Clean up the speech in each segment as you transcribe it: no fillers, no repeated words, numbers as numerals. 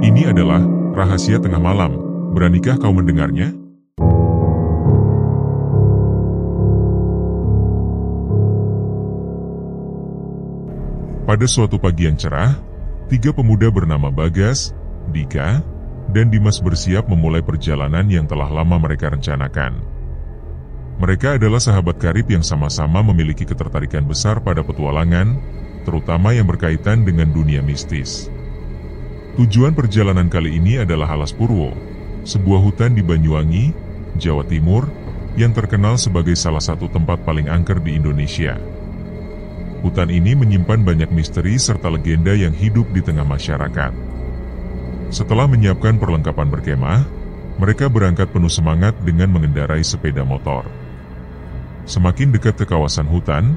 Ini adalah rahasia tengah malam. Beranikah kau mendengarnya? Pada suatu pagi yang cerah, 3 pemuda bernama Bagas, Dika, dan Dimas bersiap memulai perjalanan yang telah lama mereka rencanakan. Mereka adalah sahabat karib yang sama-sama memiliki ketertarikan besar pada petualangan, terutama yang berkaitan dengan dunia mistis. Tujuan perjalanan kali ini adalah Alas Purwo, sebuah hutan di Banyuwangi, Jawa Timur, yang terkenal sebagai salah satu tempat paling angker di Indonesia. Hutan ini menyimpan banyak misteri serta legenda yang hidup di tengah masyarakat. Setelah menyiapkan perlengkapan berkemah, mereka berangkat penuh semangat dengan mengendarai sepeda motor. Semakin dekat ke kawasan hutan,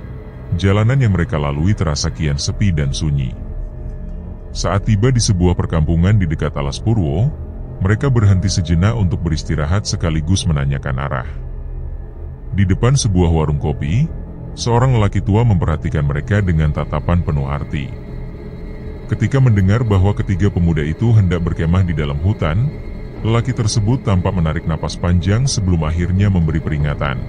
jalanan yang mereka lalui terasa kian sepi dan sunyi. Saat tiba di sebuah perkampungan di dekat Alas Purwo, mereka berhenti sejenak untuk beristirahat sekaligus menanyakan arah. Di depan sebuah warung kopi, seorang lelaki tua memperhatikan mereka dengan tatapan penuh arti. Ketika mendengar bahwa ketiga pemuda itu hendak berkemah di dalam hutan, lelaki tersebut tampak menarik napas panjang sebelum akhirnya memberi peringatan.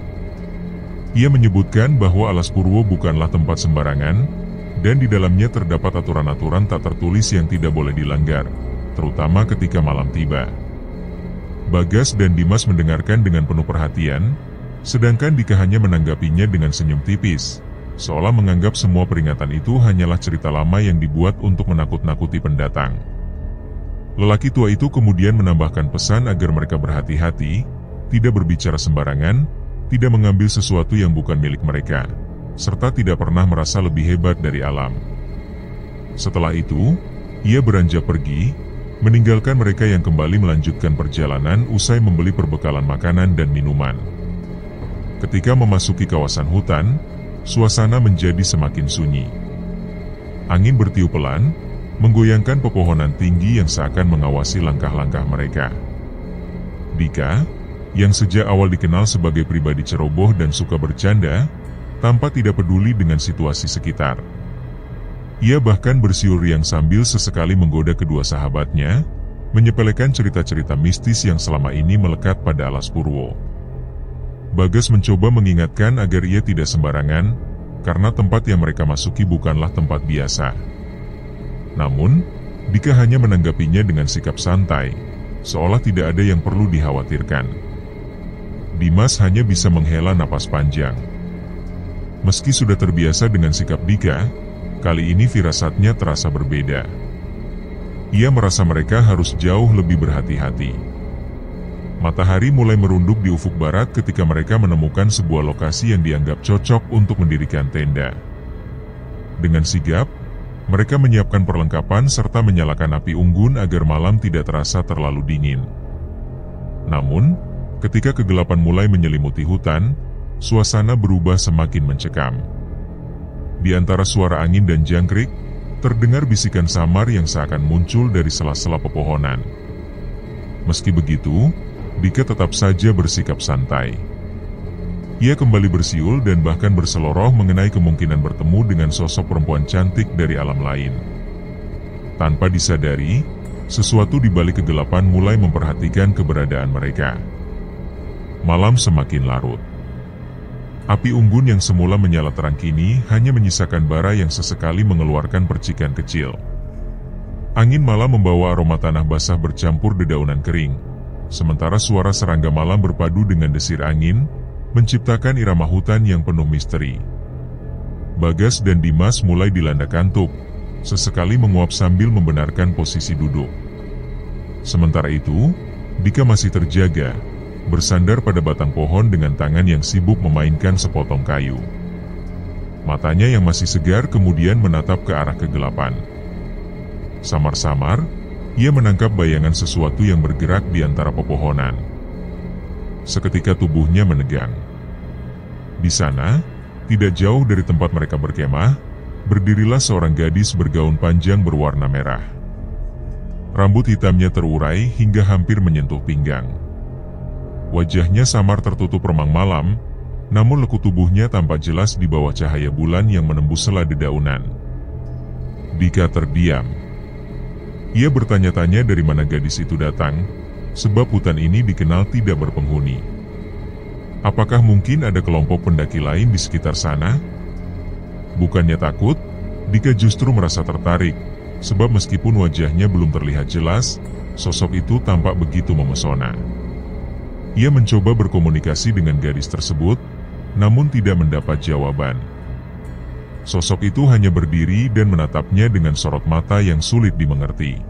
Ia menyebutkan bahwa Alas Purwo bukanlah tempat sembarangan, dan di dalamnya terdapat aturan-aturan tak tertulis yang tidak boleh dilanggar, terutama ketika malam tiba. Bagas dan Dimas mendengarkan dengan penuh perhatian, sedangkan Dika hanya menanggapinya dengan senyum tipis, seolah menganggap semua peringatan itu hanyalah cerita lama yang dibuat untuk menakut-nakuti pendatang. Lelaki tua itu kemudian menambahkan pesan agar mereka berhati-hati, tidak berbicara sembarangan, tidak mengambil sesuatu yang bukan milik mereka, serta tidak pernah merasa lebih hebat dari alam. Setelah itu, ia beranjak pergi, meninggalkan mereka yang kembali melanjutkan perjalanan usai membeli perbekalan makanan dan minuman. Ketika memasuki kawasan hutan, suasana menjadi semakin sunyi. Angin bertiup pelan, menggoyangkan pepohonan tinggi yang seakan mengawasi langkah-langkah mereka. Dika, yang sejak awal dikenal sebagai pribadi ceroboh dan suka bercanda, tampak tidak peduli dengan situasi sekitar. Ia bahkan bersiul riang sambil sesekali menggoda kedua sahabatnya, menyepelekan cerita-cerita mistis yang selama ini melekat pada Alas Purwo. Bagas mencoba mengingatkan agar ia tidak sembarangan, karena tempat yang mereka masuki bukanlah tempat biasa. Namun, Dika hanya menanggapinya dengan sikap santai, seolah tidak ada yang perlu dikhawatirkan. Dimas hanya bisa menghela napas panjang. Meski sudah terbiasa dengan sikap Dika, kali ini firasatnya terasa berbeda. Ia merasa mereka harus jauh lebih berhati-hati. Matahari mulai merunduk di ufuk barat ketika mereka menemukan sebuah lokasi yang dianggap cocok untuk mendirikan tenda. Dengan sigap, mereka menyiapkan perlengkapan serta menyalakan api unggun agar malam tidak terasa terlalu dingin. Namun, ketika kegelapan mulai menyelimuti hutan, suasana berubah semakin mencekam. Di antara suara angin dan jangkrik, terdengar bisikan samar yang seakan muncul dari sela-sela pepohonan. Meski begitu, Dika tetap saja bersikap santai. Ia kembali bersiul dan bahkan berseloroh mengenai kemungkinan bertemu dengan sosok perempuan cantik dari alam lain. Tanpa disadari, sesuatu di balik kegelapan mulai memperhatikan keberadaan mereka. Malam semakin larut. Api unggun yang semula menyala terang kini hanya menyisakan bara yang sesekali mengeluarkan percikan kecil. Angin malam membawa aroma tanah basah bercampur dedaunan kering, sementara suara serangga malam berpadu dengan desir angin, menciptakan irama hutan yang penuh misteri. Bagas dan Dimas mulai dilanda kantuk, sesekali menguap sambil membenarkan posisi duduk. Sementara itu, Dika masih terjaga, bersandar pada batang pohon dengan tangan yang sibuk memainkan sepotong kayu. Matanya yang masih segar kemudian menatap ke arah kegelapan. Samar-samar, ia menangkap bayangan sesuatu yang bergerak di antara pepohonan. Seketika tubuhnya menegang. Di sana, tidak jauh dari tempat mereka berkemah, berdirilah seorang gadis bergaun panjang berwarna merah. Rambut hitamnya terurai hingga hampir menyentuh pinggang. Wajahnya samar tertutup remang malam, namun lekuk tubuhnya tampak jelas di bawah cahaya bulan yang menembus sela dedaunan. Dika terdiam. Ia bertanya-tanya dari mana gadis itu datang, sebab hutan ini dikenal tidak berpenghuni. Apakah mungkin ada kelompok pendaki lain di sekitar sana? Bukannya takut, Dika justru merasa tertarik, sebab meskipun wajahnya belum terlihat jelas, sosok itu tampak begitu memesona. Ia mencoba berkomunikasi dengan gadis tersebut, namun tidak mendapat jawaban. Sosok itu hanya berdiri dan menatapnya dengan sorot mata yang sulit dimengerti.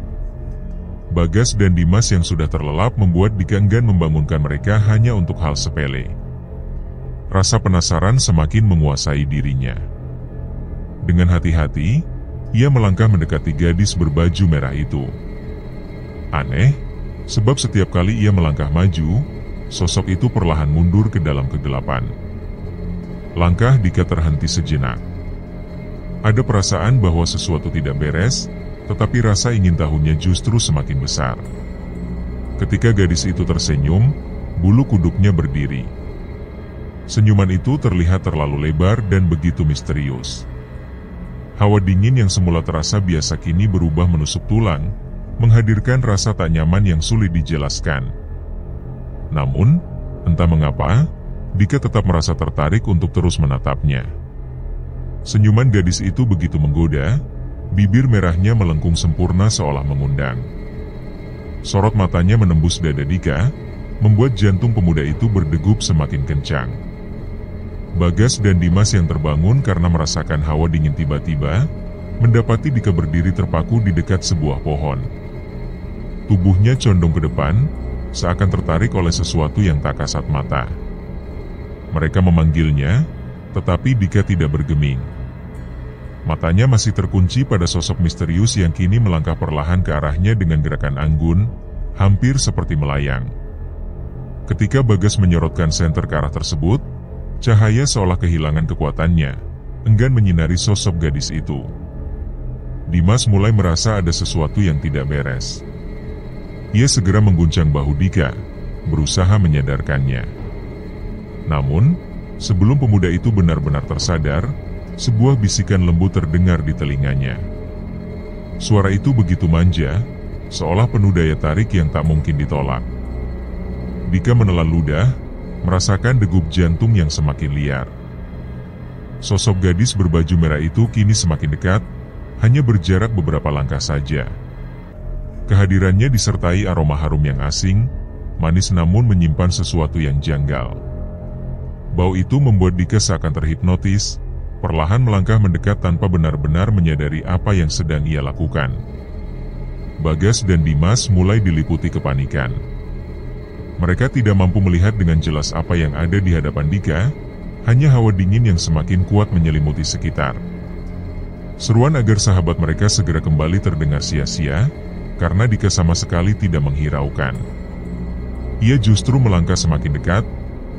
Bagas dan Dimas yang sudah terlelap membuat Dika enggan membangunkan mereka hanya untuk hal sepele. Rasa penasaran semakin menguasai dirinya. Dengan hati-hati, ia melangkah mendekati gadis berbaju merah itu. Aneh, sebab setiap kali ia melangkah maju, sosok itu perlahan mundur ke dalam kegelapan. Langkah Dika terhenti sejenak. Ada perasaan bahwa sesuatu tidak beres, tetapi rasa ingin tahunya justru semakin besar. Ketika gadis itu tersenyum, bulu kuduknya berdiri. Senyuman itu terlihat terlalu lebar dan begitu misterius. Hawa dingin yang semula terasa biasa kini berubah menusuk tulang, menghadirkan rasa tak nyaman yang sulit dijelaskan. Namun, entah mengapa, Dika tetap merasa tertarik untuk terus menatapnya. Senyuman gadis itu begitu menggoda, bibir merahnya melengkung sempurna seolah mengundang. Sorot matanya menembus dada Dika, membuat jantung pemuda itu berdegup semakin kencang. Bagas dan Dimas yang terbangun karena merasakan hawa dingin tiba-tiba, mendapati Dika berdiri terpaku di dekat sebuah pohon. Tubuhnya condong ke depan, seakan tertarik oleh sesuatu yang tak kasat mata. Mereka memanggilnya, tetapi Dika tidak bergeming. Matanya masih terkunci pada sosok misterius yang kini melangkah perlahan ke arahnya dengan gerakan anggun, hampir seperti melayang. Ketika Bagas menyorotkan senter ke arah tersebut, cahaya seolah kehilangan kekuatannya, enggan menyinari sosok gadis itu. Dimas mulai merasa ada sesuatu yang tidak beres. Ia segera mengguncang bahu Dika, berusaha menyadarkannya. Namun, sebelum pemuda itu benar-benar tersadar, sebuah bisikan lembut terdengar di telinganya. Suara itu begitu manja, seolah penuh daya tarik yang tak mungkin ditolak. Dika menelan ludah, merasakan degup jantung yang semakin liar. Sosok gadis berbaju merah itu kini semakin dekat, hanya berjarak beberapa langkah saja. Kehadirannya disertai aroma harum yang asing, manis namun menyimpan sesuatu yang janggal. Bau itu membuat Dika seakan terhipnotis, perlahan melangkah mendekat tanpa benar-benar menyadari apa yang sedang ia lakukan. Bagas dan Dimas mulai diliputi kepanikan. Mereka tidak mampu melihat dengan jelas apa yang ada di hadapan Dika, hanya hawa dingin yang semakin kuat menyelimuti sekitar. Seruan agar sahabat mereka segera kembali terdengar sia-sia, karena Dika sama sekali tidak menghiraukan. Ia justru melangkah semakin dekat,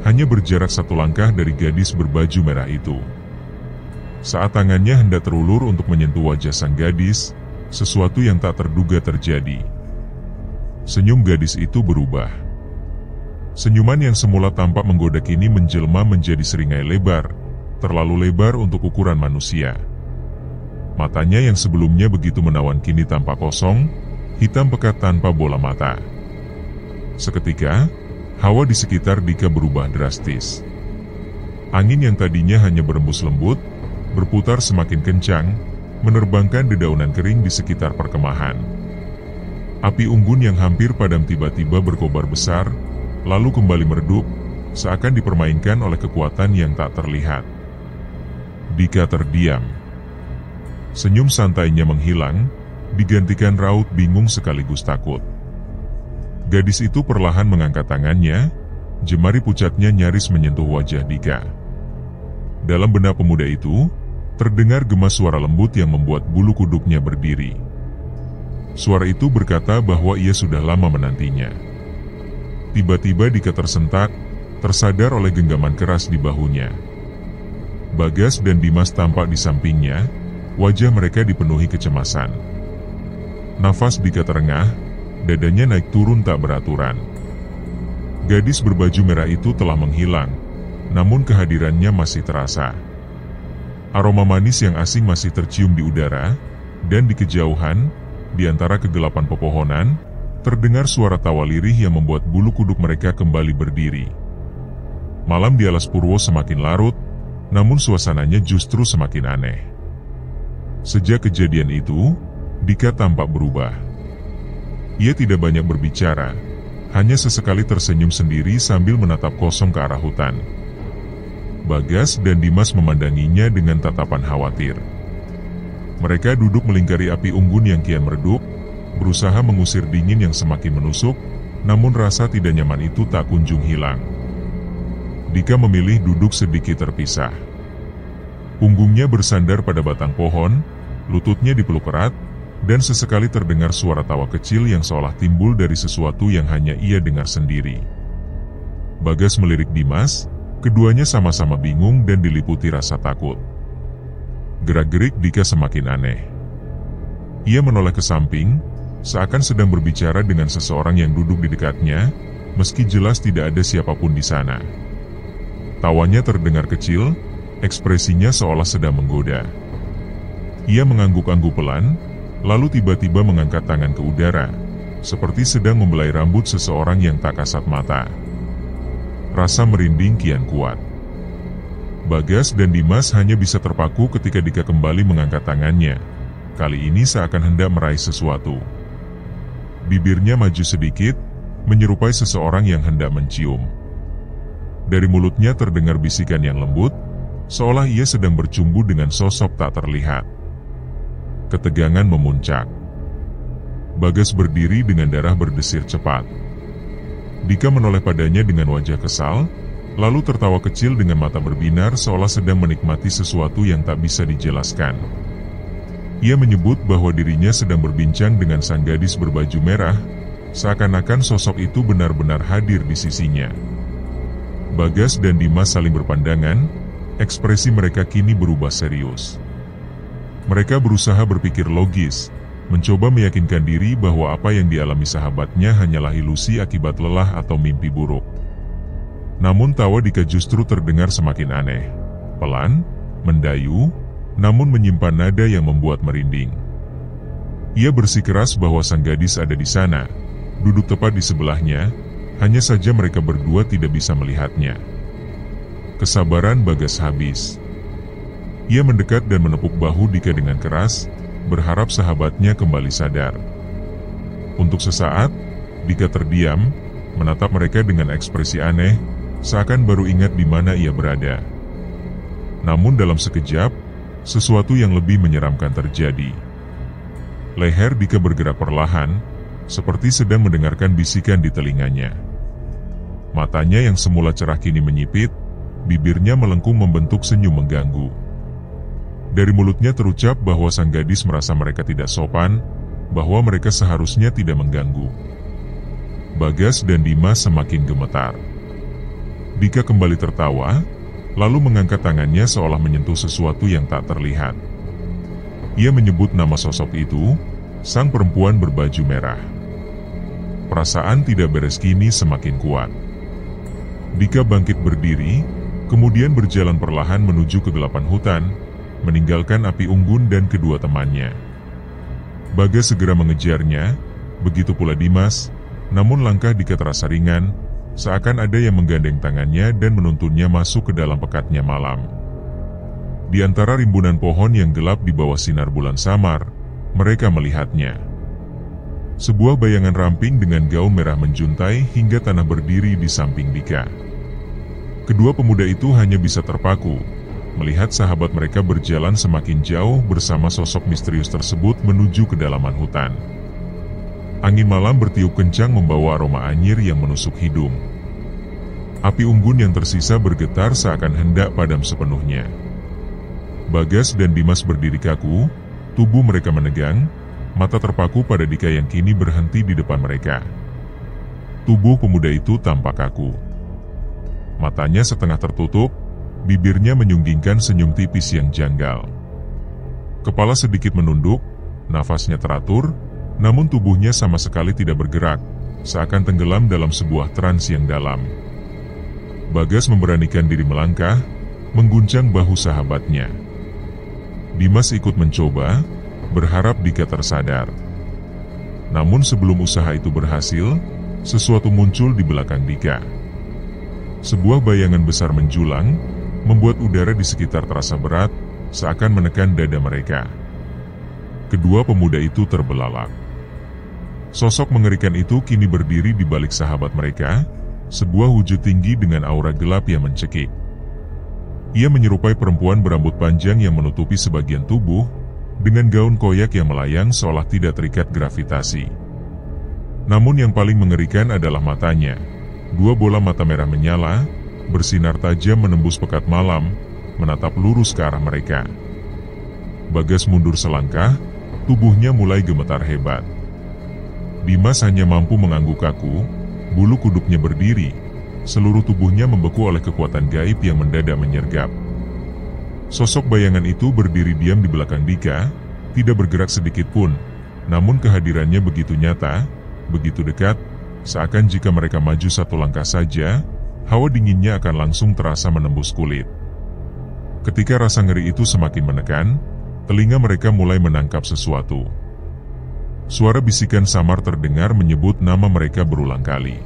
hanya berjarak satu langkah dari gadis berbaju merah itu. Saat tangannya hendak terulur untuk menyentuh wajah sang gadis, sesuatu yang tak terduga terjadi. Senyum gadis itu berubah. Senyuman yang semula tampak menggoda kini menjelma menjadi seringai lebar, terlalu lebar untuk ukuran manusia. Matanya yang sebelumnya begitu menawan kini tampak kosong, hitam pekat tanpa bola mata. Seketika, hawa di sekitar Dika berubah drastis. Angin yang tadinya hanya berembus lembut, berputar semakin kencang, menerbangkan dedaunan kering di sekitar perkemahan. Api unggun yang hampir padam tiba-tiba berkobar besar, lalu kembali meredup, seakan dipermainkan oleh kekuatan yang tak terlihat. Dika terdiam. Senyum santainya menghilang, digantikan raut bingung sekaligus takut. Gadis itu perlahan mengangkat tangannya, jemari pucatnya nyaris menyentuh wajah Dika. Dalam benak pemuda itu, terdengar gema suara lembut yang membuat bulu kuduknya berdiri. Suara itu berkata bahwa ia sudah lama menantinya. Tiba-tiba Dika tersentak, tersadar oleh genggaman keras di bahunya. Bagas dan Dimas tampak di sampingnya, wajah mereka dipenuhi kecemasan. Nafas Dika terengah, dadanya naik turun tak beraturan. Gadis berbaju merah itu telah menghilang, namun kehadirannya masih terasa. Aroma manis yang asing masih tercium di udara, dan di kejauhan, di antara kegelapan pepohonan, terdengar suara tawa lirih yang membuat bulu kuduk mereka kembali berdiri. Malam di alas Purwo semakin larut, namun suasananya justru semakin aneh. Sejak kejadian itu, Dika tampak berubah. Ia tidak banyak berbicara, hanya sesekali tersenyum sendiri sambil menatap kosong ke arah hutan. Bagas dan Dimas memandanginya dengan tatapan khawatir. Mereka duduk melingkari api unggun yang kian meredup, berusaha mengusir dingin yang semakin menusuk, namun rasa tidak nyaman itu tak kunjung hilang. Dika memilih duduk sedikit terpisah. Punggungnya bersandar pada batang pohon, lututnya dipeluk erat, dan sesekali terdengar suara tawa kecil yang seolah timbul dari sesuatu yang hanya ia dengar sendiri. Bagas melirik Dimas, keduanya sama-sama bingung dan diliputi rasa takut. Gerak-gerik Dika semakin aneh. Ia menoleh ke samping, seakan sedang berbicara dengan seseorang yang duduk di dekatnya, meski jelas tidak ada siapapun di sana. Tawanya terdengar kecil, ekspresinya seolah sedang menggoda. Ia mengangguk-angguk pelan, lalu tiba-tiba mengangkat tangan ke udara, seperti sedang membelai rambut seseorang yang tak kasat mata. Rasa merinding kian kuat. Bagas dan Dimas hanya bisa terpaku ketika Dika kembali mengangkat tangannya. Kali ini seakan hendak meraih sesuatu. Bibirnya maju sedikit, menyerupai seseorang yang hendak mencium. Dari mulutnya terdengar bisikan yang lembut, seolah ia sedang bercumbu dengan sosok tak terlihat. Ketegangan memuncak. Bagas berdiri dengan darah berdesir cepat. Dika menoleh padanya dengan wajah kesal, lalu tertawa kecil dengan mata berbinar seolah sedang menikmati sesuatu yang tak bisa dijelaskan. Ia menyebut bahwa dirinya sedang berbincang dengan sang gadis berbaju merah, seakan-akan sosok itu benar-benar hadir di sisinya. Bagas dan Dimas saling berpandangan, ekspresi mereka kini berubah serius. Mereka berusaha berpikir logis, mencoba meyakinkan diri bahwa apa yang dialami sahabatnya hanyalah ilusi akibat lelah atau mimpi buruk. Namun tawa Dika justru terdengar semakin aneh, pelan, mendayu, namun menyimpan nada yang membuat merinding. Ia bersikeras bahwa sang gadis ada di sana, duduk tepat di sebelahnya, hanya saja mereka berdua tidak bisa melihatnya. Kesabaran Bagas habis. Ia mendekat dan menepuk bahu Dika dengan keras, berharap sahabatnya kembali sadar. Untuk sesaat, Dika terdiam, menatap mereka dengan ekspresi aneh, seakan baru ingat di mana ia berada. Namun dalam sekejap, sesuatu yang lebih menyeramkan terjadi. Leher Dika bergerak perlahan, seperti sedang mendengarkan bisikan di telinganya. Matanya yang semula cerah kini menyipit, bibirnya melengkung membentuk senyum mengganggu. Dari mulutnya terucap bahwa sang gadis merasa mereka tidak sopan, bahwa mereka seharusnya tidak mengganggu. Bagas dan Dimas semakin gemetar. Dika kembali tertawa, lalu mengangkat tangannya seolah menyentuh sesuatu yang tak terlihat. Ia menyebut nama sosok itu, sang perempuan berbaju merah. Perasaan tidak beres kini semakin kuat. Dika bangkit berdiri, kemudian berjalan perlahan menuju kegelapan hutan, meninggalkan api unggun dan kedua temannya. Bagas segera mengejarnya, begitu pula Dimas, namun langkah Dika terasa ringan, seakan ada yang menggandeng tangannya dan menuntunnya masuk ke dalam pekatnya malam. Di antara rimbunan pohon yang gelap di bawah sinar bulan samar, mereka melihatnya. Sebuah bayangan ramping dengan gaun merah menjuntai hingga tanah berdiri di samping Dika. Kedua pemuda itu hanya bisa terpaku, melihat sahabat mereka berjalan semakin jauh bersama sosok misterius tersebut menuju kedalaman hutan. Angin malam bertiup kencang membawa aroma anyir yang menusuk hidung. Api unggun yang tersisa bergetar seakan hendak padam sepenuhnya. Bagas dan Dimas berdiri kaku, tubuh mereka menegang, mata terpaku pada Dika yang kini berhenti di depan mereka. Tubuh pemuda itu tampak kaku. Matanya setengah tertutup, bibirnya menyunggingkan senyum tipis yang janggal. Kepala sedikit menunduk, nafasnya teratur, namun tubuhnya sama sekali tidak bergerak, seakan tenggelam dalam sebuah trans yang dalam. Bagas memberanikan diri melangkah, mengguncang bahu sahabatnya. Dimas ikut mencoba, berharap Dika tersadar. Namun sebelum usaha itu berhasil, sesuatu muncul di belakang Dika. Sebuah bayangan besar menjulang, membuat udara di sekitar terasa berat, seakan menekan dada mereka. Kedua pemuda itu terbelalak. Sosok mengerikan itu kini berdiri di balik sahabat mereka, sebuah wujud tinggi dengan aura gelap yang mencekik. Ia menyerupai perempuan berambut panjang yang menutupi sebagian tubuh, dengan gaun koyak yang melayang seolah tidak terikat gravitasi. Namun yang paling mengerikan adalah matanya. Dua bola mata merah menyala, bersinar tajam menembus pekat malam, menatap lurus ke arah mereka. Bagas mundur selangkah, tubuhnya mulai gemetar hebat. Dimas hanya mampu mengangguk kaku, bulu kuduknya berdiri, seluruh tubuhnya membeku oleh kekuatan gaib yang mendadak menyergap. Sosok bayangan itu berdiri diam di belakang Dika, tidak bergerak sedikit pun, namun kehadirannya begitu nyata, begitu dekat, seakan jika mereka maju satu langkah saja, hawa dinginnya akan langsung terasa menembus kulit. Ketika rasa ngeri itu semakin menekan, telinga mereka mulai menangkap sesuatu. Suara bisikan samar terdengar menyebut nama mereka berulang kali.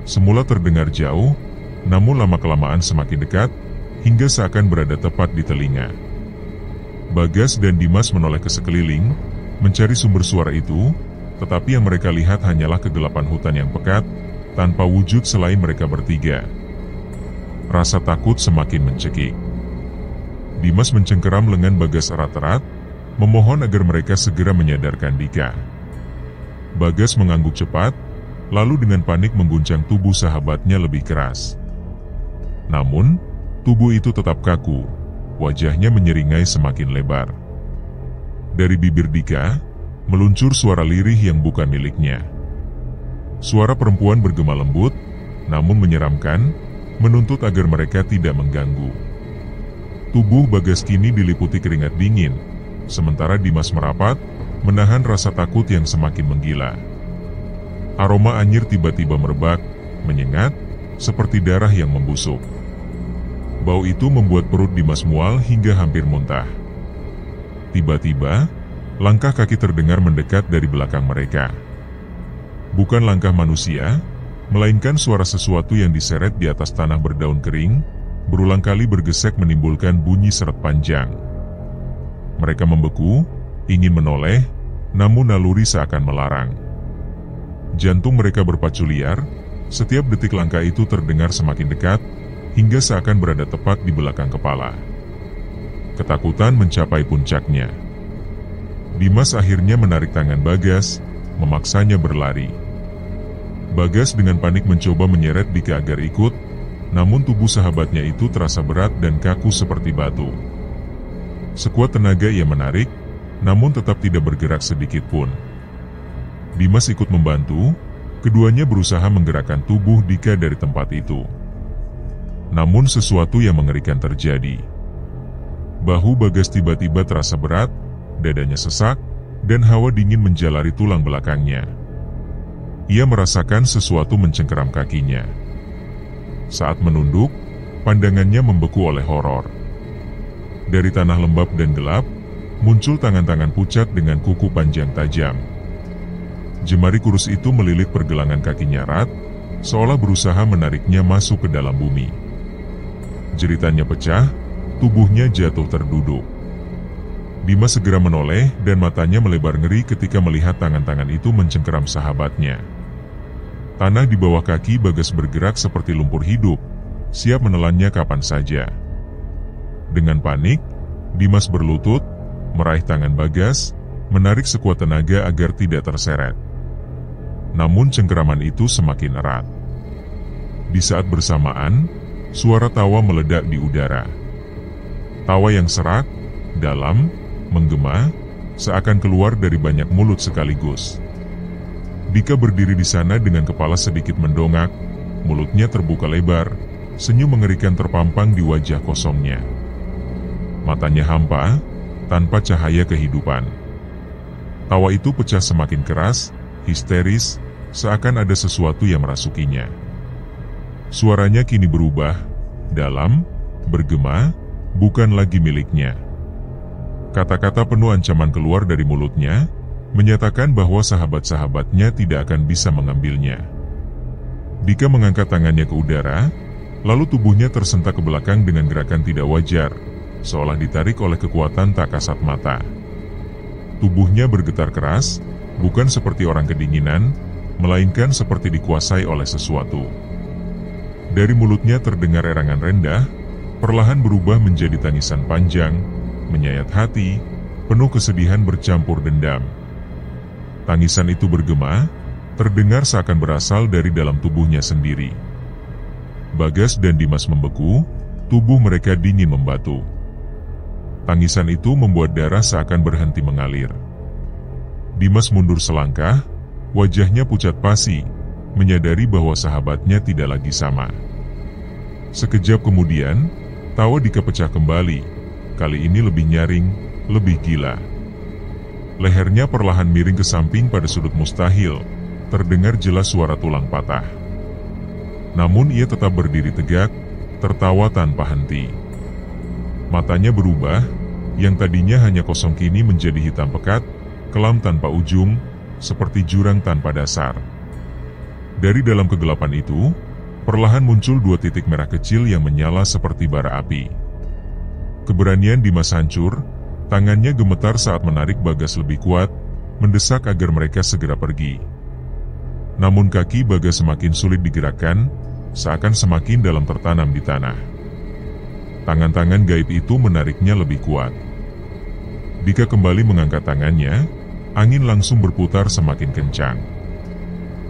Semula terdengar jauh, namun lama-kelamaan semakin dekat, hingga seakan berada tepat di telinga. Bagas dan Dimas menoleh ke sekeliling, mencari sumber suara itu, tetapi yang mereka lihat hanyalah kegelapan hutan yang pekat, tanpa wujud selain mereka bertiga. Rasa takut semakin mencekik. Dimas mencengkeram lengan Bagas erat-erat, memohon agar mereka segera menyadarkan Dika. Bagas mengangguk cepat, lalu dengan panik mengguncang tubuh sahabatnya lebih keras. Namun, tubuh itu tetap kaku, wajahnya menyeringai semakin lebar. Dari bibir Dika, meluncur suara lirih yang bukan miliknya. Suara perempuan bergema lembut, namun menyeramkan, menuntut agar mereka tidak mengganggu. Tubuh Bagas kini diliputi keringat dingin, sementara Dimas merapat, menahan rasa takut yang semakin menggila. Aroma anyir tiba-tiba merebak, menyengat, seperti darah yang membusuk. Bau itu membuat perut Dimas mual hingga hampir muntah. Tiba-tiba, langkah kaki terdengar mendekat dari belakang mereka. Bukan langkah manusia, melainkan suara sesuatu yang diseret di atas tanah berdaun kering, berulang kali bergesek menimbulkan bunyi seret panjang. Mereka membeku, ingin menoleh, namun naluri seakan melarang. Jantung mereka berpacu liar, setiap detik langkah itu terdengar semakin dekat, hingga seakan berada tepat di belakang kepala. Ketakutan mencapai puncaknya. Dimas akhirnya menarik tangan Bagas, memaksanya berlari. Bagas dengan panik mencoba menyeret Dika agar ikut, namun tubuh sahabatnya itu terasa berat dan kaku seperti batu. Sekuat tenaga ia menarik, namun tetap tidak bergerak sedikit pun. Dimas ikut membantu, keduanya berusaha menggerakkan tubuh Dika dari tempat itu. Namun sesuatu yang mengerikan terjadi. Bahu Bagas tiba-tiba terasa berat, dadanya sesak, dan hawa dingin menjalari tulang belakangnya. Ia merasakan sesuatu mencengkeram kakinya. Saat menunduk, pandangannya membeku oleh horor. Dari tanah lembab dan gelap, muncul tangan-tangan pucat dengan kuku panjang tajam. Jemari kurus itu melilit pergelangan kakinya erat, seolah berusaha menariknya masuk ke dalam bumi. Jeritannya pecah, tubuhnya jatuh terduduk. Dimas segera menoleh dan matanya melebar ngeri ketika melihat tangan-tangan itu mencengkeram sahabatnya. Tanah di bawah kaki Bagas bergerak seperti lumpur hidup, siap menelannya kapan saja. Dengan panik, Dimas berlutut, meraih tangan Bagas, menarik sekuat tenaga agar tidak terseret. Namun cengkeraman itu semakin erat. Di saat bersamaan, suara tawa meledak di udara. Tawa yang serak, dalam, menggema, seakan keluar dari banyak mulut sekaligus. Dika berdiri di sana dengan kepala sedikit mendongak, mulutnya terbuka lebar, senyum mengerikan terpampang di wajah kosongnya. Matanya hampa, tanpa cahaya kehidupan. Tawa itu pecah semakin keras, histeris, seakan ada sesuatu yang merasukinya. Suaranya kini berubah, dalam, bergema, bukan lagi miliknya. Kata-kata penuh ancaman keluar dari mulutnya, menyatakan bahwa sahabat-sahabatnya tidak akan bisa mengambilnya. Dika mengangkat tangannya ke udara, lalu tubuhnya tersentak ke belakang dengan gerakan tidak wajar, seolah ditarik oleh kekuatan tak kasat mata. Tubuhnya bergetar keras, bukan seperti orang kedinginan, melainkan seperti dikuasai oleh sesuatu. Dari mulutnya terdengar erangan rendah, perlahan berubah menjadi tangisan panjang, menyayat hati, penuh kesedihan bercampur dendam. Tangisan itu bergema, terdengar seakan berasal dari dalam tubuhnya sendiri. Bagas dan Dimas membeku, tubuh mereka dingin membatu. Tangisan itu membuat darah seakan berhenti mengalir. Dimas mundur selangkah, wajahnya pucat pasi, menyadari bahwa sahabatnya tidak lagi sama. Sekejap kemudian, tawa Dika pecah kembali, kali ini lebih nyaring, lebih gila. Lehernya perlahan miring ke samping pada sudut mustahil, terdengar jelas suara tulang patah. Namun ia tetap berdiri tegak, tertawa tanpa henti. Matanya berubah, yang tadinya hanya kosong kini menjadi hitam pekat, kelam tanpa ujung, seperti jurang tanpa dasar. Dari dalam kegelapan itu, perlahan muncul dua titik merah kecil yang menyala seperti bara api. Keberanian Dimas hancur, tangannya gemetar saat menarik Bagas lebih kuat, mendesak agar mereka segera pergi. Namun kaki Bagas semakin sulit digerakkan, seakan semakin dalam tertanam di tanah. Tangan-tangan gaib itu menariknya lebih kuat. Dika kembali mengangkat tangannya, angin langsung berputar semakin kencang.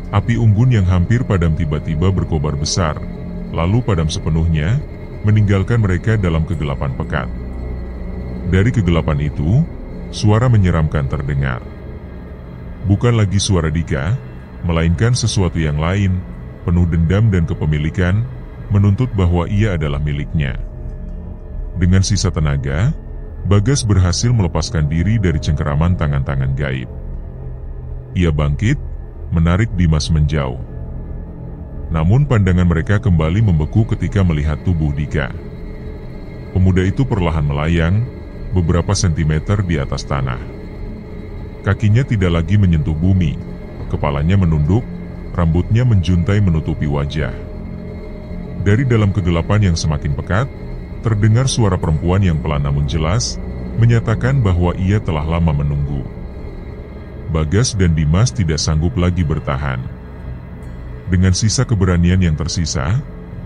Api unggun yang hampir padam tiba-tiba berkobar besar, lalu padam sepenuhnya, meninggalkan mereka dalam kegelapan pekat. Dari kegelapan itu, suara menyeramkan terdengar. Bukan lagi suara Dika, melainkan sesuatu yang lain, penuh dendam dan kepemilikan, menuntut bahwa ia adalah miliknya. Dengan sisa tenaga, Bagas berhasil melepaskan diri dari cengkeraman tangan-tangan gaib. Ia bangkit, menarik Dimas menjauh. Namun pandangan mereka kembali membeku ketika melihat tubuh Dika. Pemuda itu perlahan melayang, beberapa sentimeter di atas tanah. Kakinya tidak lagi menyentuh bumi, kepalanya menunduk, rambutnya menjuntai menutupi wajah. Dari dalam kegelapan yang semakin pekat, terdengar suara perempuan yang pelan namun jelas, menyatakan bahwa ia telah lama menunggu. Bagas dan Dimas tidak sanggup lagi bertahan. Dengan sisa keberanian yang tersisa,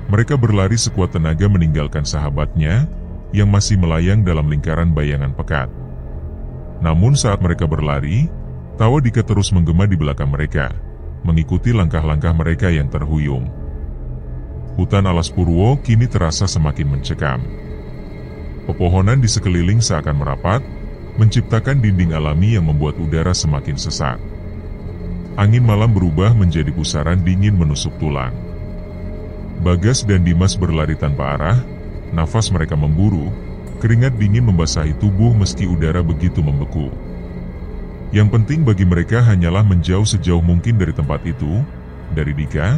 mereka berlari sekuat tenaga meninggalkan sahabatnya, yang masih melayang dalam lingkaran bayangan pekat. Namun saat mereka berlari, tawa Dika terus menggema di belakang mereka, mengikuti langkah-langkah mereka yang terhuyung. Hutan alas Purwo kini terasa semakin mencekam. Pepohonan di sekeliling seakan merapat, menciptakan dinding alami yang membuat udara semakin sesak. Angin malam berubah menjadi pusaran dingin menusuk tulang. Bagas dan Dimas berlari tanpa arah, nafas mereka memburu, keringat dingin membasahi tubuh meski udara begitu membeku. Yang penting bagi mereka hanyalah menjauh sejauh mungkin dari tempat itu, dari Dika,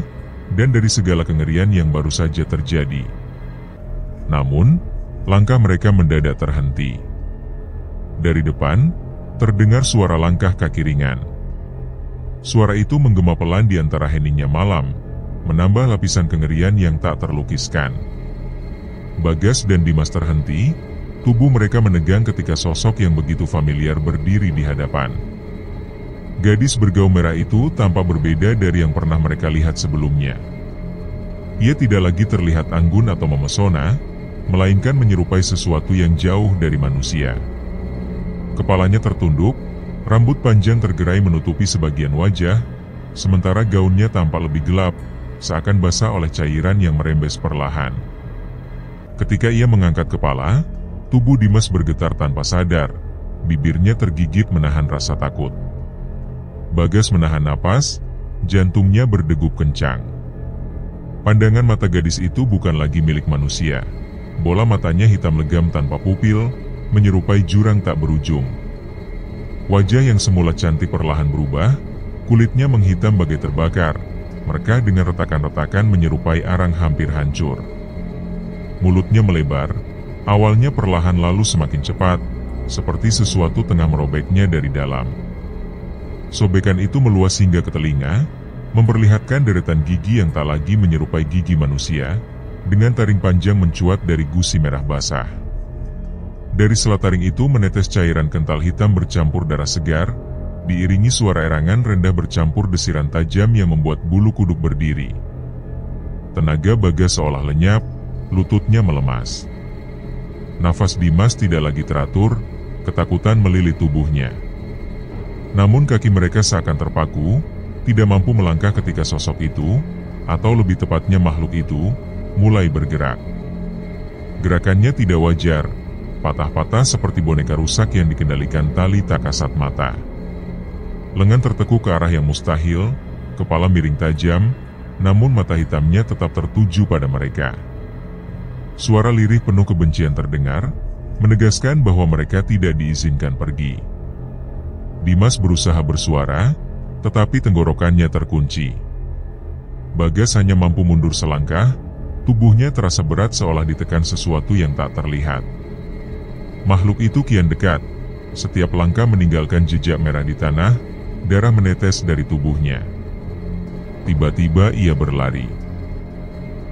dan dari segala kengerian yang baru saja terjadi. Namun, langkah mereka mendadak terhenti. Dari depan, terdengar suara langkah kaki ringan. Suara itu menggema pelan di antara heningnya malam, menambah lapisan kengerian yang tak terlukiskan. Bagas dan Dimas terhenti, tubuh mereka menegang ketika sosok yang begitu familiar berdiri di hadapan. Gadis bergaun merah itu tampak berbeda dari yang pernah mereka lihat sebelumnya. Ia tidak lagi terlihat anggun atau memesona, melainkan menyerupai sesuatu yang jauh dari manusia. Kepalanya tertunduk, rambut panjang tergerai menutupi sebagian wajah, sementara gaunnya tampak lebih gelap, seakan basah oleh cairan yang merembes perlahan. Ketika ia mengangkat kepala, tubuh Dimas bergetar tanpa sadar, bibirnya tergigit menahan rasa takut. Bagas menahan napas, jantungnya berdegup kencang. Pandangan mata gadis itu bukan lagi milik manusia. Bola matanya hitam legam tanpa pupil, menyerupai jurang tak berujung. Wajah yang semula cantik perlahan berubah, kulitnya menghitam bagai terbakar, merekah dengan retakan-retakan menyerupai arang hampir hancur. Mulutnya melebar, awalnya perlahan lalu semakin cepat, seperti sesuatu tengah merobeknya dari dalam. Sobekan itu meluas hingga ke telinga, memperlihatkan deretan gigi yang tak lagi menyerupai gigi manusia, dengan taring panjang mencuat dari gusi merah basah. Dari sela taring itu menetes cairan kental hitam bercampur darah segar, diiringi suara erangan rendah bercampur desiran tajam yang membuat bulu kuduk berdiri. Tenaga Bagas seolah lenyap, lututnya melemas. Nafas Dimas tidak lagi teratur, ketakutan melilit tubuhnya. Namun kaki mereka seakan terpaku, tidak mampu melangkah ketika sosok itu, atau lebih tepatnya makhluk itu, mulai bergerak. Gerakannya tidak wajar, patah-patah seperti boneka rusak yang dikendalikan tali tak kasat mata. Lengan tertekuk ke arah yang mustahil, kepala miring tajam, namun mata hitamnya tetap tertuju pada mereka. Suara lirih penuh kebencian terdengar, menegaskan bahwa mereka tidak diizinkan pergi. Dimas berusaha bersuara, tetapi tenggorokannya terkunci. Bagas hanya mampu mundur selangkah, tubuhnya terasa berat seolah ditekan sesuatu yang tak terlihat. Makhluk itu kian dekat, setiap langkah meninggalkan jejak merah di tanah, darah menetes dari tubuhnya. Tiba-tiba ia berlari.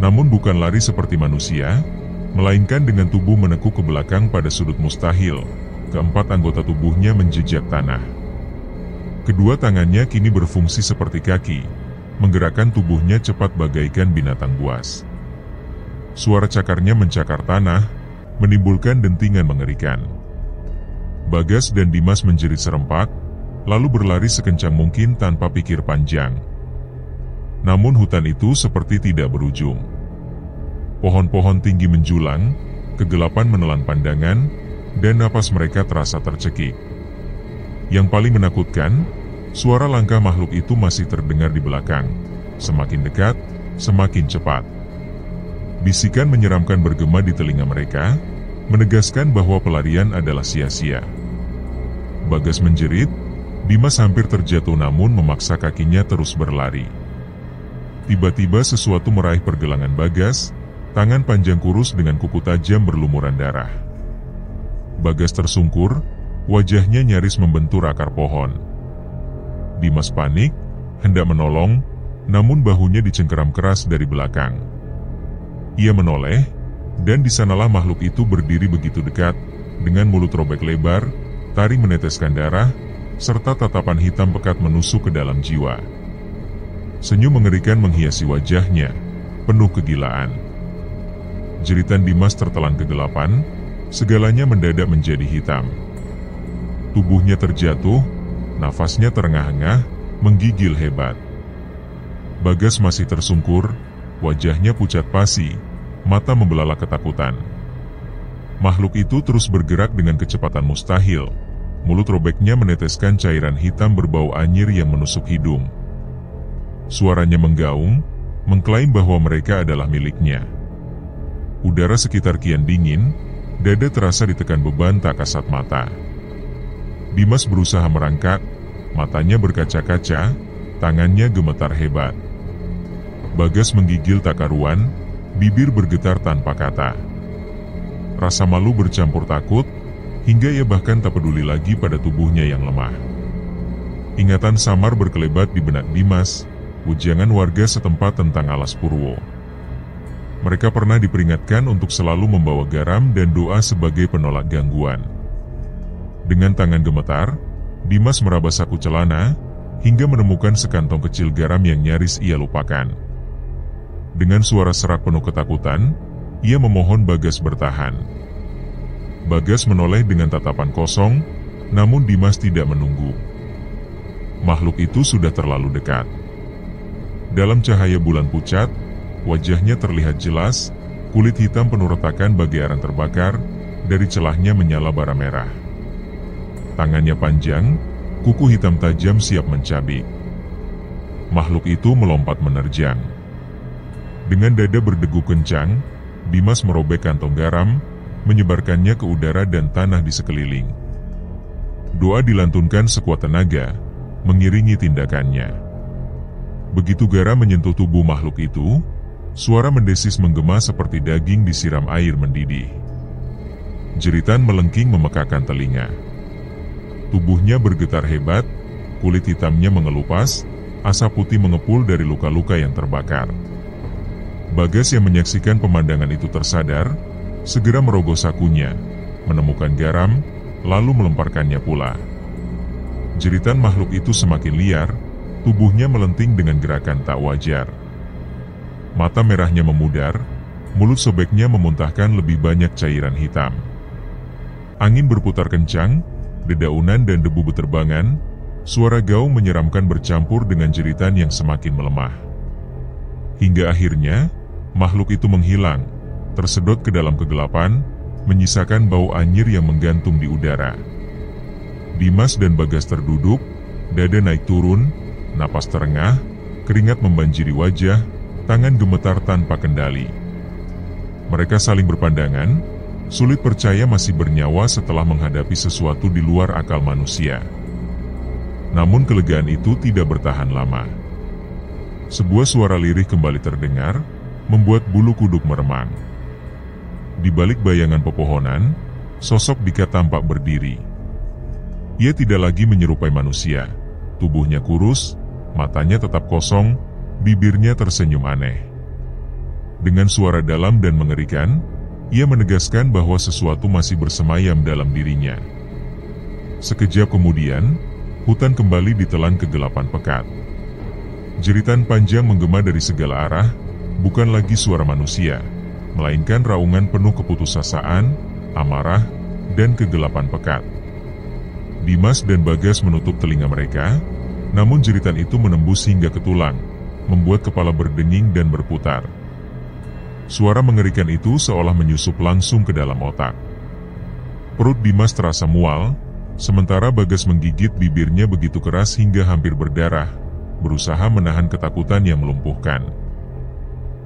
Namun bukan lari seperti manusia, melainkan dengan tubuh menekuk ke belakang pada sudut mustahil, keempat anggota tubuhnya menjejak tanah. Kedua tangannya kini berfungsi seperti kaki, menggerakkan tubuhnya cepat bagaikan binatang buas. Suara cakarnya mencakar tanah, menimbulkan dentingan mengerikan. Bagas dan Dimas menjerit serempak, lalu berlari sekencang mungkin tanpa pikir panjang. Namun hutan itu seperti tidak berujung. Pohon-pohon tinggi menjulang, kegelapan menelan pandangan, dan napas mereka terasa tercekik. Yang paling menakutkan, suara langkah makhluk itu masih terdengar di belakang. Semakin dekat, semakin cepat. Bisikan menyeramkan bergema di telinga mereka, menegaskan bahwa pelarian adalah sia-sia. Bagas menjerit, Dimas hampir terjatuh namun memaksa kakinya terus berlari. Tiba-tiba sesuatu meraih pergelangan Bagas, tangan panjang kurus dengan kuku tajam berlumuran darah. Bagas tersungkur, wajahnya nyaris membentur akar pohon. Dimas panik, hendak menolong, namun bahunya dicengkeram keras dari belakang. Ia menoleh, dan di sanalah makhluk itu berdiri begitu dekat, dengan mulut robek lebar, taring meneteskan darah, serta tatapan hitam pekat menusuk ke dalam jiwa. Senyum mengerikan menghiasi wajahnya, penuh kegilaan. Jeritan Dimas tertelan kegelapan, segalanya mendadak menjadi hitam. Tubuhnya terjatuh, nafasnya terengah-engah, menggigil hebat. Bagas masih tersungkur, wajahnya pucat pasi, mata membelalak ketakutan. Makhluk itu terus bergerak dengan kecepatan mustahil, mulut robeknya meneteskan cairan hitam berbau anyir yang menusuk hidung. Suaranya menggaung, mengklaim bahwa mereka adalah miliknya. Udara sekitar kian dingin, dada terasa ditekan beban tak kasat mata. Dimas berusaha merangkak, matanya berkaca-kaca, tangannya gemetar hebat. Bagas menggigil tak karuan, bibir bergetar tanpa kata. Rasa malu bercampur takut, hingga ia bahkan tak peduli lagi pada tubuhnya yang lemah. Ingatan samar berkelebat di benak Dimas, ujangan warga setempat tentang Alas Purwo. Mereka pernah diperingatkan untuk selalu membawa garam dan doa sebagai penolak gangguan. Dengan tangan gemetar, Dimas meraba saku celana, hingga menemukan sekantong kecil garam yang nyaris ia lupakan. Dengan suara serak penuh ketakutan, ia memohon Bagas bertahan. Bagas menoleh dengan tatapan kosong, namun Dimas tidak menunggu. Makhluk itu sudah terlalu dekat. Dalam cahaya bulan pucat, wajahnya terlihat jelas, kulit hitam penuh retakan bagai arang terbakar, dari celahnya menyala bara merah. Tangannya panjang, kuku hitam tajam siap mencabik. Makhluk itu melompat menerjang. Dengan dada berdegu kencang, Dimas merobek kantong garam, menyebarkannya ke udara dan tanah di sekeliling. Doa dilantunkan sekuat tenaga, mengiringi tindakannya. Begitu garam menyentuh tubuh makhluk itu, suara mendesis menggema seperti daging disiram air mendidih. Jeritan melengking memekakan telinga. Tubuhnya bergetar hebat, kulit hitamnya mengelupas, asap putih mengepul dari luka-luka yang terbakar. Bagas yang menyaksikan pemandangan itu tersadar, segera merogoh sakunya, menemukan garam, lalu melemparkannya pula. Jeritan makhluk itu semakin liar, tubuhnya melenting dengan gerakan tak wajar. Mata merahnya memudar, mulut sobeknya memuntahkan lebih banyak cairan hitam. Angin berputar kencang, dedaunan dan debu beterbangan, suara gaung menyeramkan bercampur dengan jeritan yang semakin melemah. Hingga akhirnya, makhluk itu menghilang, tersedot ke dalam kegelapan, menyisakan bau anyir yang menggantung di udara. Dimas dan Bagas terduduk, dada naik turun, napas terengah, keringat membanjiri wajah, tangan gemetar tanpa kendali. Mereka saling berpandangan, sulit percaya masih bernyawa setelah menghadapi sesuatu di luar akal manusia. Namun kelegaan itu tidak bertahan lama. Sebuah suara lirih kembali terdengar, membuat bulu kuduk meremang. Di balik bayangan pepohonan, sosok Dika tampak berdiri. Ia tidak lagi menyerupai manusia. Tubuhnya kurus, matanya tetap kosong, bibirnya tersenyum aneh. Dengan suara dalam dan mengerikan, ia menegaskan bahwa sesuatu masih bersemayam dalam dirinya. Sekejap kemudian, hutan kembali ditelan kegelapan pekat. Jeritan panjang menggema dari segala arah, bukan lagi suara manusia, melainkan raungan penuh keputusasaan, amarah, dan kegelapan pekat. Dimas dan Bagas menutup telinga mereka, namun jeritan itu menembus hingga ke tulang, membuat kepala berdenging dan berputar. Suara mengerikan itu seolah menyusup langsung ke dalam otak. Perut Dimas terasa mual, sementara Bagas menggigit bibirnya begitu keras hingga hampir berdarah, berusaha menahan ketakutan yang melumpuhkan.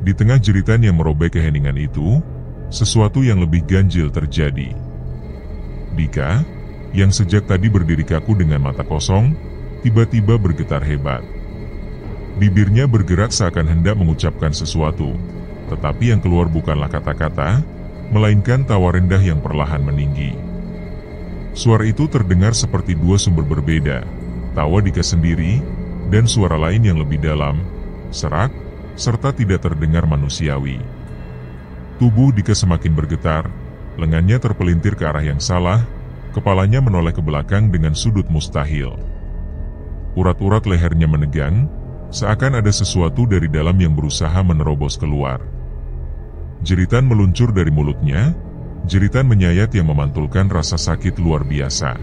Di tengah jeritan yang merobek keheningan itu, sesuatu yang lebih ganjil terjadi. Dika, yang sejak tadi berdiri kaku dengan mata kosong, tiba-tiba bergetar hebat. Bibirnya bergerak seakan hendak mengucapkan sesuatu, tetapi yang keluar bukanlah kata-kata, melainkan tawa rendah yang perlahan meninggi. Suara itu terdengar seperti dua sumber berbeda, tawa Dika sendiri, dan suara lain yang lebih dalam, serak, serta tidak terdengar manusiawi. Tubuh Dika semakin bergetar, lengannya terpelintir ke arah yang salah, kepalanya menoleh ke belakang dengan sudut mustahil. Urat-urat lehernya menegang, seakan ada sesuatu dari dalam yang berusaha menerobos keluar. Jeritan meluncur dari mulutnya, jeritan menyayat yang memantulkan rasa sakit luar biasa.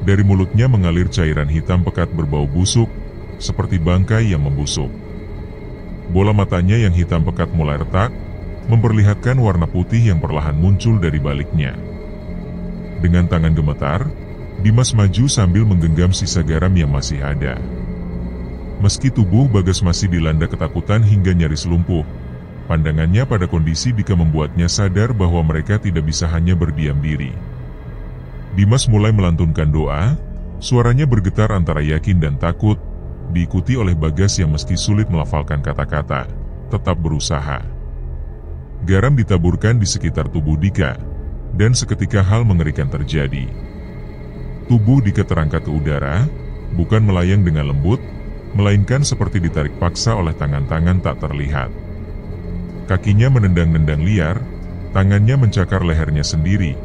Dari mulutnya mengalir cairan hitam pekat berbau busuk, seperti bangkai yang membusuk. Bola matanya yang hitam pekat mulai retak, memperlihatkan warna putih yang perlahan muncul dari baliknya. Dengan tangan gemetar, Dimas maju sambil menggenggam sisa garam yang masih ada. Meski tubuh Bagas masih dilanda ketakutan hingga nyaris lumpuh, pandangannya pada kondisi Dika membuatnya sadar bahwa mereka tidak bisa hanya berdiam diri. Dimas mulai melantunkan doa, suaranya bergetar antara yakin dan takut, diikuti oleh Bagas yang meski sulit melafalkan kata-kata, tetap berusaha. Garam ditaburkan di sekitar tubuh Dika, dan seketika hal mengerikan terjadi. Tubuh Dika terangkat ke udara, bukan melayang dengan lembut, melainkan seperti ditarik paksa oleh tangan-tangan tak terlihat. Kakinya menendang-nendang liar, tangannya mencakar lehernya sendiri,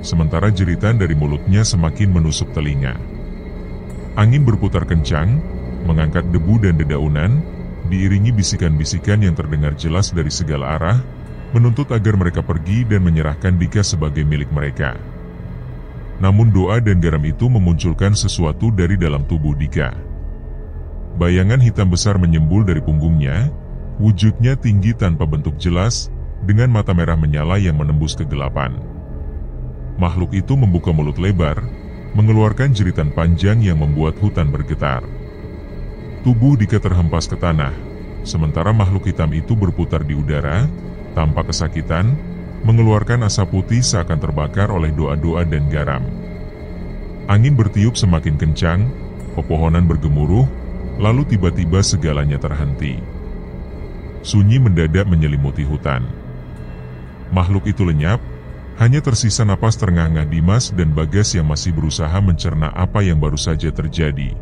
sementara jeritan dari mulutnya semakin menusuk telinga. Angin berputar kencang, mengangkat debu dan dedaunan, diiringi bisikan-bisikan yang terdengar jelas dari segala arah, menuntut agar mereka pergi dan menyerahkan Dika sebagai milik mereka. Namun doa dan garam itu memunculkan sesuatu dari dalam tubuh Dika. Bayangan hitam besar menyembul dari punggungnya, wujudnya tinggi tanpa bentuk jelas, dengan mata merah menyala yang menembus kegelapan. Makhluk itu membuka mulut lebar, mengeluarkan jeritan panjang yang membuat hutan bergetar. Tubuh Dika terhempas ke tanah, sementara makhluk hitam itu berputar di udara, tanpa kesakitan, mengeluarkan asap putih seakan terbakar oleh doa-doa dan garam. Angin bertiup semakin kencang, pepohonan bergemuruh, lalu tiba-tiba segalanya terhenti. Sunyi mendadak menyelimuti hutan. Makhluk itu lenyap, hanya tersisa napas terengah-engah Dimas dan Bagas yang masih berusaha mencerna apa yang baru saja terjadi.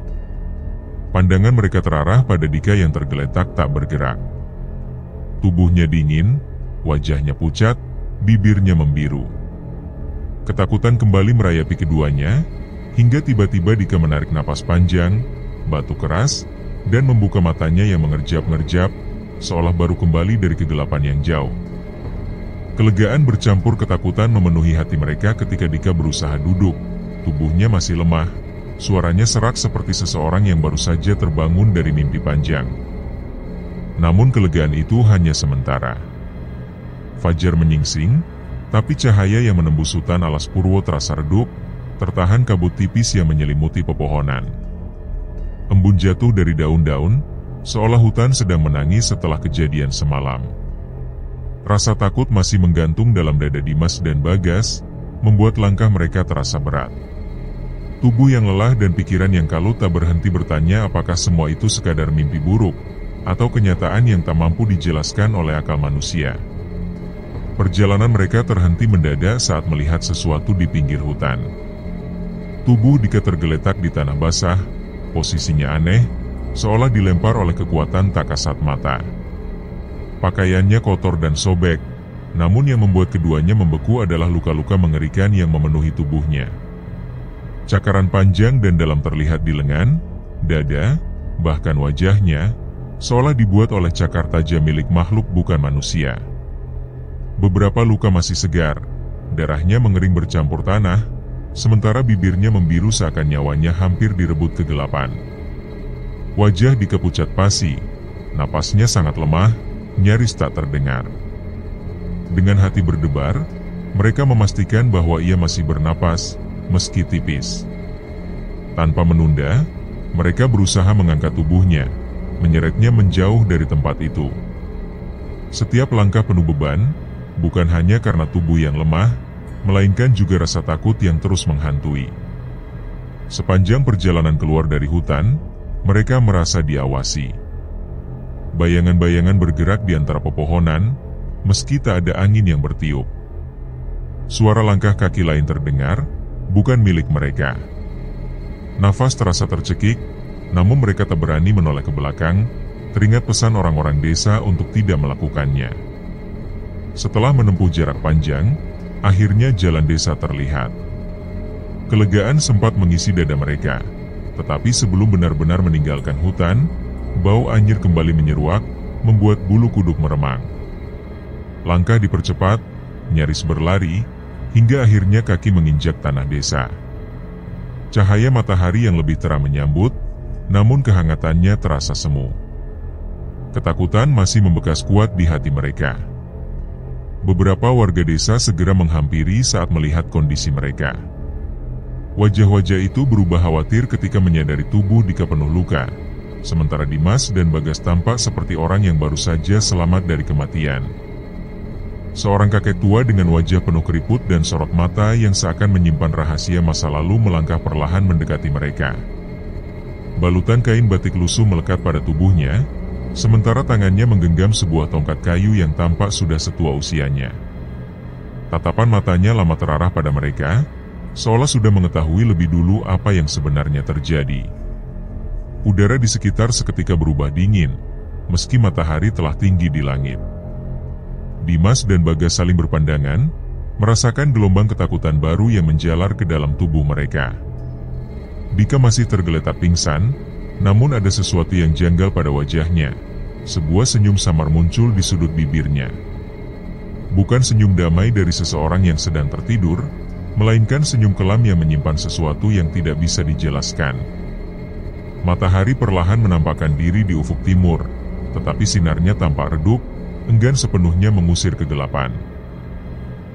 Pandangan mereka terarah pada Dika yang tergeletak tak bergerak. Tubuhnya dingin, wajahnya pucat, bibirnya membiru. Ketakutan kembali merayapi keduanya, hingga tiba-tiba Dika menarik napas panjang, batuk keras, dan membuka matanya yang mengerjap-ngerjap, seolah baru kembali dari kegelapan yang jauh. Kelegaan bercampur ketakutan memenuhi hati mereka ketika Dika berusaha duduk. Tubuhnya masih lemah, suaranya serak seperti seseorang yang baru saja terbangun dari mimpi panjang. Namun kelegaan itu hanya sementara. Fajar menyingsing, tapi cahaya yang menembus hutan alas purwo terasa redup, tertahan kabut tipis yang menyelimuti pepohonan. Embun jatuh dari daun-daun, seolah hutan sedang menangis setelah kejadian semalam. Rasa takut masih menggantung dalam dada Dimas dan Bagas, membuat langkah mereka terasa berat. Tubuh yang lelah dan pikiran yang kalut tak berhenti bertanya apakah semua itu sekadar mimpi buruk, atau kenyataan yang tak mampu dijelaskan oleh akal manusia. Perjalanan mereka terhenti mendadak saat melihat sesuatu di pinggir hutan. Tubuh Dika tergeletak di tanah basah, posisinya aneh, seolah dilempar oleh kekuatan tak kasat mata. Pakaiannya kotor dan sobek, namun yang membuat keduanya membeku adalah luka-luka mengerikan yang memenuhi tubuhnya. Cakaran panjang dan dalam terlihat di lengan, dada, bahkan wajahnya, seolah dibuat oleh cakar tajam milik makhluk bukan manusia. Beberapa luka masih segar, darahnya mengering bercampur tanah, sementara bibirnya membiru seakan nyawanya hampir direbut kegelapan. Wajah Dika pucat pasi, napasnya sangat lemah, nyaris tak terdengar. Dengan hati berdebar, mereka memastikan bahwa ia masih bernapas, meski tipis. Tanpa menunda, mereka berusaha mengangkat tubuhnya, menyeretnya menjauh dari tempat itu. Setiap langkah penuh beban, bukan hanya karena tubuh yang lemah, melainkan juga rasa takut yang terus menghantui. Sepanjang perjalanan keluar dari hutan, mereka merasa diawasi. Bayangan-bayangan bergerak di antara pepohonan, meski tak ada angin yang bertiup. Suara langkah kaki lain terdengar, bukan milik mereka. Nafas terasa tercekik, namun mereka tak berani menoleh ke belakang, teringat pesan orang-orang desa untuk tidak melakukannya. Setelah menempuh jarak panjang, akhirnya jalan desa terlihat. Kelegaan sempat mengisi dada mereka, tetapi sebelum benar-benar meninggalkan hutan, bau anyir kembali menyeruak, membuat bulu kuduk meremang. Langkah dipercepat, nyaris berlari, hingga akhirnya kaki menginjak tanah desa. Cahaya matahari yang lebih terang menyambut, namun kehangatannya terasa semu. Ketakutan masih membekas kuat di hati mereka. Beberapa warga desa segera menghampiri saat melihat kondisi mereka. Wajah-wajah itu berubah khawatir ketika menyadari tubuh Dika penuh luka. Sementara Dimas dan Bagas tampak seperti orang yang baru saja selamat dari kematian. Seorang kakek tua dengan wajah penuh keriput dan sorot mata yang seakan menyimpan rahasia masa lalu melangkah perlahan mendekati mereka. Balutan kain batik lusuh melekat pada tubuhnya, sementara tangannya menggenggam sebuah tongkat kayu yang tampak sudah setua usianya. Tatapan matanya lama terarah pada mereka, seolah sudah mengetahui lebih dulu apa yang sebenarnya terjadi. Udara di sekitar seketika berubah dingin, meski matahari telah tinggi di langit. Dimas dan Bagas saling berpandangan, merasakan gelombang ketakutan baru yang menjalar ke dalam tubuh mereka. Dika masih tergeletak pingsan, namun ada sesuatu yang janggal pada wajahnya. Sebuah senyum samar muncul di sudut bibirnya. Bukan senyum damai dari seseorang yang sedang tertidur, melainkan senyum kelam yang menyimpan sesuatu yang tidak bisa dijelaskan. Matahari perlahan menampakkan diri di ufuk timur, tetapi sinarnya tampak redup, enggan sepenuhnya mengusir kegelapan.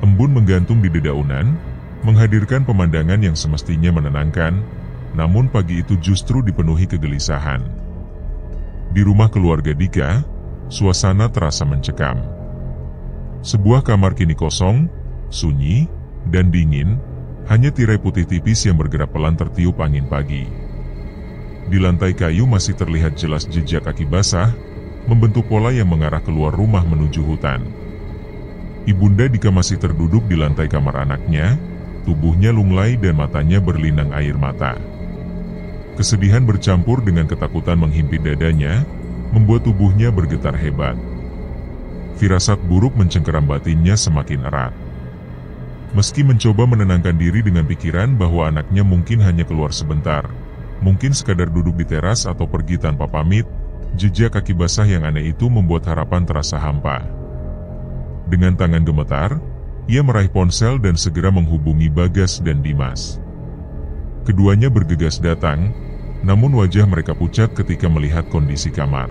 Embun menggantung di dedaunan, menghadirkan pemandangan yang semestinya menenangkan, namun pagi itu justru dipenuhi kegelisahan. Di rumah keluarga Dika, suasana terasa mencekam. Sebuah kamar kini kosong, sunyi, dan dingin, hanya tirai putih tipis yang bergerak pelan tertiup angin pagi. Di lantai kayu masih terlihat jelas jejak kaki basah, membentuk pola yang mengarah keluar rumah menuju hutan. Ibunda Dika masih terduduk di lantai kamar anaknya, tubuhnya lunglai dan matanya berlinang air mata. Kesedihan bercampur dengan ketakutan menghimpit dadanya, membuat tubuhnya bergetar hebat. Firasat buruk mencengkeram batinnya semakin erat. Meski mencoba menenangkan diri dengan pikiran bahwa anaknya mungkin hanya keluar sebentar, mungkin sekadar duduk di teras atau pergi tanpa pamit, jejak kaki basah yang aneh itu membuat harapan terasa hampa. Dengan tangan gemetar, ia meraih ponsel dan segera menghubungi Bagas dan Dimas. Keduanya bergegas datang, namun wajah mereka pucat ketika melihat kondisi kamar.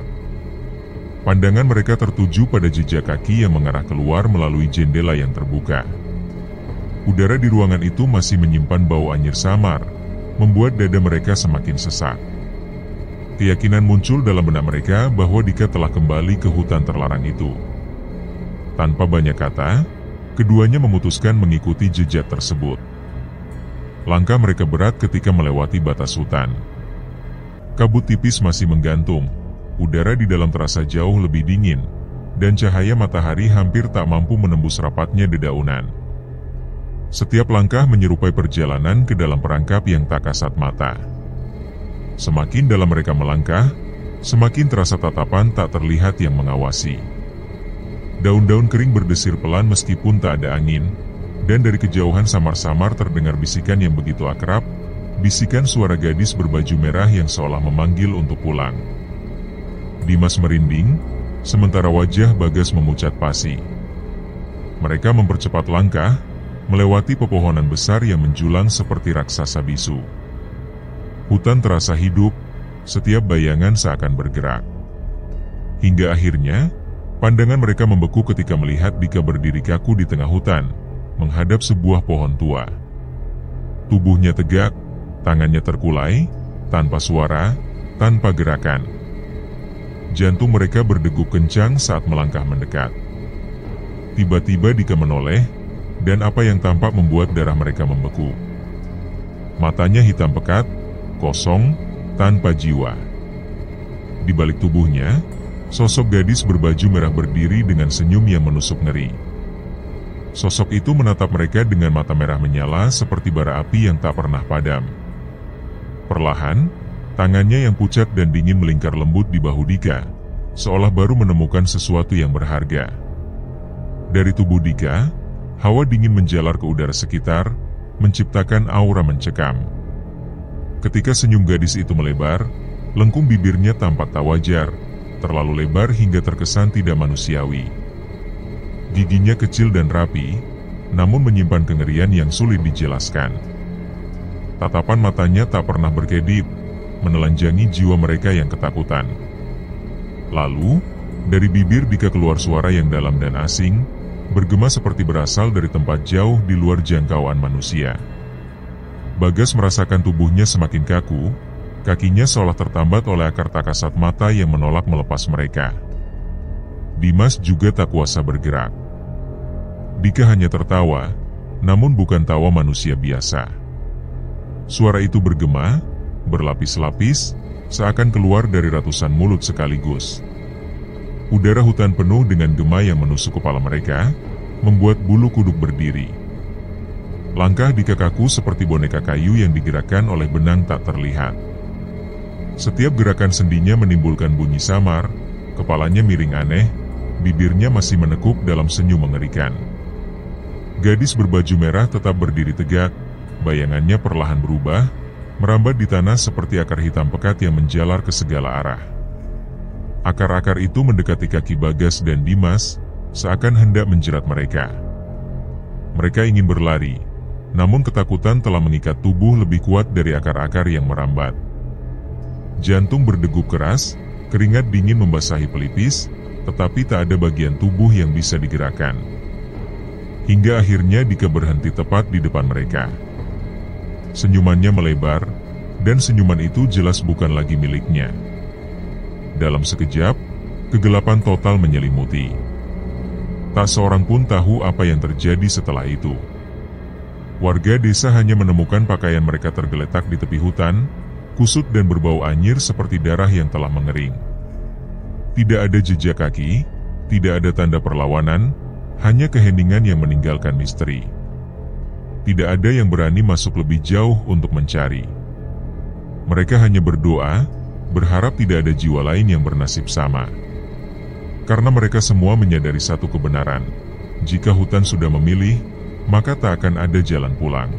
Pandangan mereka tertuju pada jejak kaki yang mengarah keluar melalui jendela yang terbuka. Udara di ruangan itu masih menyimpan bau anyir samar, membuat dada mereka semakin sesak. Keyakinan muncul dalam benak mereka bahwa Dika telah kembali ke hutan terlarang itu. Tanpa banyak kata, keduanya memutuskan mengikuti jejak tersebut. Langkah mereka berat ketika melewati batas hutan. Kabut tipis masih menggantung, udara di dalam terasa jauh lebih dingin, dan cahaya matahari hampir tak mampu menembus rapatnya dedaunan. Setiap langkah menyerupai perjalanan ke dalam perangkap yang tak kasat mata. Semakin dalam mereka melangkah, semakin terasa tatapan tak terlihat yang mengawasi. Daun-daun kering berdesir pelan meskipun tak ada angin, dan dari kejauhan samar-samar terdengar bisikan yang begitu akrab, bisikan suara gadis berbaju merah yang seolah memanggil untuk pulang. Dimas merinding, sementara wajah Bagas memucat pasi. Mereka mempercepat langkah, melewati pepohonan besar yang menjulang seperti raksasa bisu. Hutan terasa hidup, setiap bayangan seakan bergerak. Hingga akhirnya, pandangan mereka membeku ketika melihat Dika berdiri kaku di tengah hutan, menghadap sebuah pohon tua. Tubuhnya tegak, tangannya terkulai, tanpa suara, tanpa gerakan. Jantung mereka berdegup kencang saat melangkah mendekat. Tiba-tiba Dika menoleh, dan apa yang tampak membuat darah mereka membeku. Matanya hitam pekat, kosong, tanpa jiwa. Di balik tubuhnya, sosok gadis berbaju merah berdiri dengan senyum yang menusuk ngeri. Sosok itu menatap mereka dengan mata merah menyala seperti bara api yang tak pernah padam. Perlahan, tangannya yang pucat dan dingin melingkar lembut di bahu Dika, seolah baru menemukan sesuatu yang berharga. Dari tubuh Dika, hawa dingin menjalar ke udara sekitar, menciptakan aura mencekam. Ketika senyum gadis itu melebar, lengkung bibirnya tampak tak wajar, terlalu lebar hingga terkesan tidak manusiawi. Giginya kecil dan rapi, namun menyimpan kengerian yang sulit dijelaskan. Tatapan matanya tak pernah berkedip, menelanjangi jiwa mereka yang ketakutan. Lalu, dari bibir Dika keluar suara yang dalam dan asing, bergema seperti berasal dari tempat jauh di luar jangkauan manusia. Bagas merasakan tubuhnya semakin kaku, kakinya seolah tertambat oleh akar tak kasat mata yang menolak melepas mereka. Dimas juga tak kuasa bergerak. Dika hanya tertawa, namun bukan tawa manusia biasa. Suara itu bergema, berlapis-lapis, seakan keluar dari ratusan mulut sekaligus. Udara hutan penuh dengan gema yang menusuk kepala mereka, membuat bulu kuduk berdiri. Langkah Dika kaku seperti boneka kayu yang digerakkan oleh benang tak terlihat. Setiap gerakan sendinya menimbulkan bunyi samar, kepalanya miring aneh, bibirnya masih menekuk dalam senyum mengerikan. Gadis berbaju merah tetap berdiri tegak, bayangannya perlahan berubah, merambat di tanah seperti akar hitam pekat yang menjalar ke segala arah. Akar-akar itu mendekati kaki Bagas dan Dimas, seakan hendak menjerat mereka. Mereka ingin berlari, namun ketakutan telah mengikat tubuh lebih kuat dari akar-akar yang merambat. Jantung berdegup keras, keringat dingin membasahi pelipis, tetapi tak ada bagian tubuh yang bisa digerakkan. Hingga akhirnya Dika berhenti tepat di depan mereka. Senyumannya melebar, dan senyuman itu jelas bukan lagi miliknya. Dalam sekejap, kegelapan total menyelimuti. Tak seorang pun tahu apa yang terjadi setelah itu. Warga desa hanya menemukan pakaian mereka tergeletak di tepi hutan, kusut dan berbau anyir seperti darah yang telah mengering. Tidak ada jejak kaki, tidak ada tanda perlawanan, hanya keheningan yang meninggalkan misteri. Tidak ada yang berani masuk lebih jauh untuk mencari. Mereka hanya berdoa, berharap tidak ada jiwa lain yang bernasib sama. Karena mereka semua menyadari satu kebenaran, jika hutan sudah memilih, maka tak akan ada jalan pulang.